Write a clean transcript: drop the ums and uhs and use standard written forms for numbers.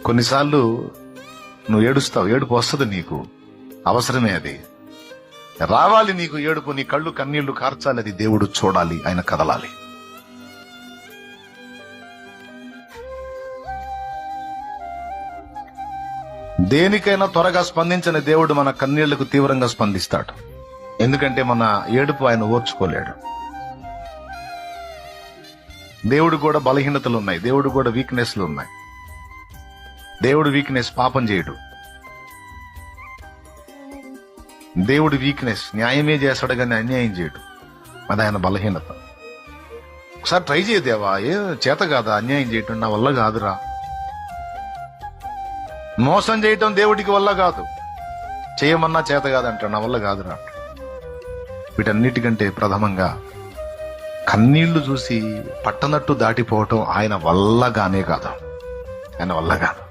కొన్నిసార్లు నువ్వు ఏడుస్తావు, ఏడుపు వస్తుంది, నీకు అవసరమే అది, రావాలి నీకు ఏడుపు, నీ కళ్ళు కన్నీళ్లు కార్చాలి, అది దేవుడు చూడాలి, ఆయన కదలాలి. దేనికైనా త్వరగా స్పందించని దేవుడు మన కన్నీళ్లకు తీవ్రంగా స్పందిస్తాడు. ఎందుకంటే మన ఏడుపు ఆయన ఓర్చుకోలేడు. దేవుడు కూడా బలహీనతలు ఉన్నాయి, దేవుడు కూడా వీక్నెస్లు ఉన్నాయి. దేవుడు వీక్నెస్ పాపం చేయడు. దేవుడు వీక్నెస్ న్యాయమే చేస్తాడు కానీ అన్యాయం చేయడు, అది ఆయన బలహీనత. ఒకసారి ట్రై చేయదేవా, ఏ చేత కాదా అన్యాయం చేయటం, నా వల్ల కాదురా. మోసం చేయటం దేవుడికి వల్ల కాదు, చేయమన్నా చేత కాదంట, నా వల్ల కాదురా. వీటన్నిటికంటే ప్రథమంగా కన్నీళ్లు చూసి పట్టనట్టు దాటిపోవటం ఆయన వల్లగానే కాదు, ఆయన వల్ల కాదు.